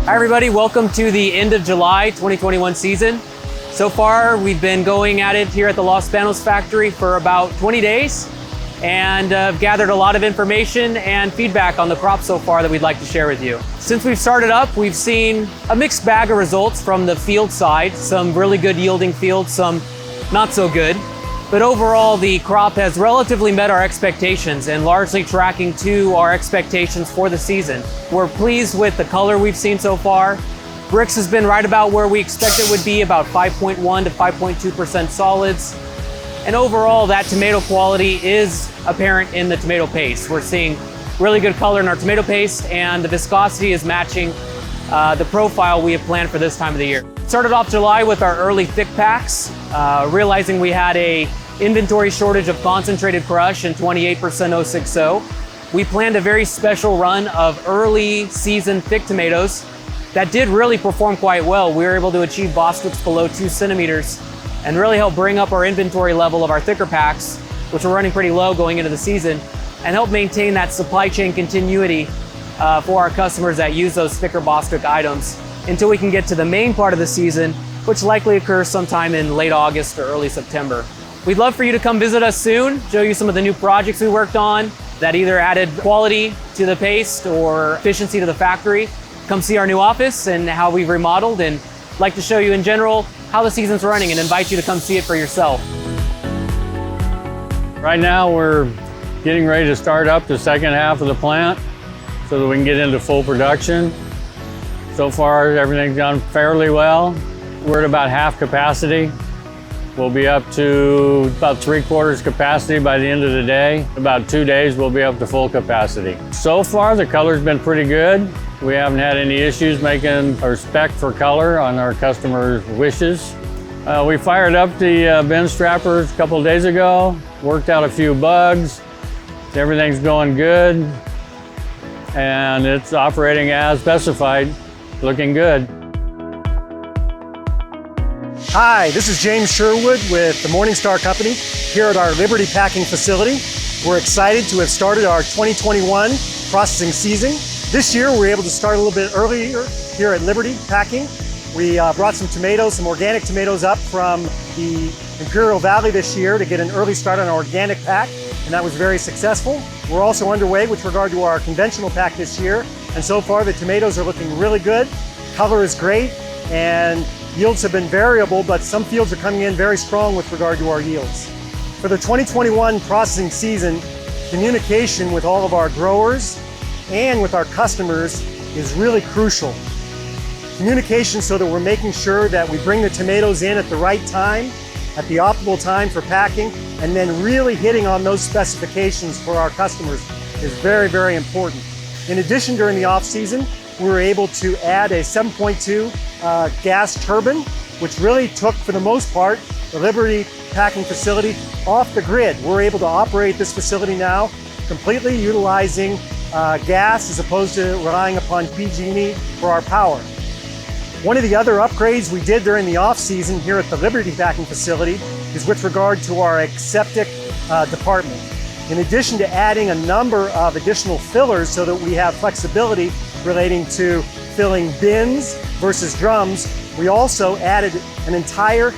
Hi everybody, welcome to the end of July 2021 season. So far, we've been going at it here at the Los Banos factory for about 20 days and gathered a lot of information and feedback on the crop so far that we'd like to share with you. Since we've started up, we've seen a mixed bag of results from the field side, some really good yielding fields, some not so good. But overall, the crop has relatively met our expectations and largely tracking to our expectations for the season. We're pleased with the color we've seen so far. Brix has been right about where we expect it would be, about 5.1 to 5.2% solids. And overall, that tomato quality is apparent in the tomato paste. We're seeing really good color in our tomato paste, and the viscosity is matching the profile we have planned for this time of the year. Started off July with our early thick packs, realizing we had a inventory shortage of concentrated crush and 28% 060. We planned a very special run of early season thick tomatoes that did really perform quite well. We were able to achieve Bostwicks below 2 centimeters and really help bring up our inventory level of our thicker packs, which were running pretty low going into the season, and help maintain that supply chain continuity for our customers that use those thicker Bostwick items until we can get to the main part of the season, which likely occurs sometime in late August or early September. We'd love for you to come visit us soon, show you some of the new projects we worked on that either added quality to the paste or efficiency to the factory. Come see our new office and how we've remodeled, and like to show you in general how the season's running and invite you to come see it for yourself. Right now we're getting ready to start up the second half of the plant so that we can get into full production. So far, everything's gone fairly well. We're at about half capacity. We'll be up to about 3/4 capacity by the end of the day. About 2 days, we'll be up to full capacity. So far, the color's been pretty good. We haven't had any issues making our spec for color on our customers' wishes. We fired up the bin strappers a couple of days ago, worked out a few bugs. Everything's going good, and it's operating as specified, looking good. Hi, this is James Sherwood with the Morningstar Company here at our Liberty Packing facility. We're excited to have started our 2021 processing season. This year, we were able to start a little bit earlier here at Liberty Packing. We brought some tomatoes, some organic tomatoes up from the Imperial Valley this year to get an early start on our organic pack, and that was very successful. We're also underway with regard to our conventional pack this year, and so far the tomatoes are looking really good. Color is great, and yields have been variable, but some fields are coming in very strong with regard to our yields. For the 2021 processing season, communication with all of our growers and with our customers is really crucial. Communication so that we're making sure that we bring the tomatoes in at the right time, at the optimal time for packing, and then really hitting on those specifications for our customers is very, very important. In addition, during the off season, we were able to add a 7.2 gas turbine, which really took, for the most part, the Liberty Packing facility off the grid. We're able to operate this facility now completely utilizing gas as opposed to relying upon PG&E for our power. One of the other upgrades we did during the off season here at the Liberty Packing facility is with regard to our aseptic department. In addition to adding a number of additional fillers so that we have flexibility relating to filling bins versus drums, we also added an entire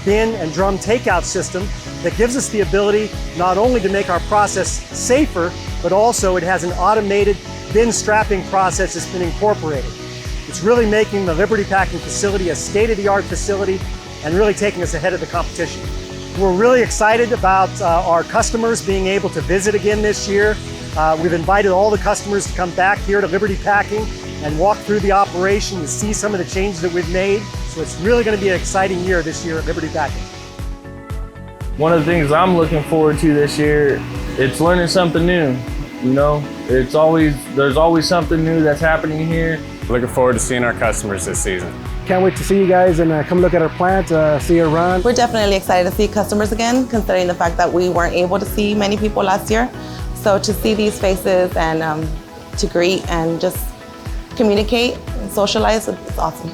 bin and drum takeout system that gives us the ability not only to make our process safer, but also it has an automated bin strapping process that's been incorporated. It's really making the Liberty Packing facility a state-of-the-art facility and really taking us ahead of the competition. We're really excited about our customers being able to visit again this year. We've invited all the customers to come back here to Liberty Packing and walk through the operation to see some of the changes that we've made. So it's really going to be an exciting year this year at Liberty Packing. One of the things I'm looking forward to this year, it's learning something new. You know, there's always something new that's happening here. Looking forward to seeing our customers this season. Can't wait to see you guys and come look at our plant, see it run. We're definitely excited to see customers again, considering the fact that we weren't able to see many people last year. So to see these faces and to greet and just communicate and socialize, it's awesome.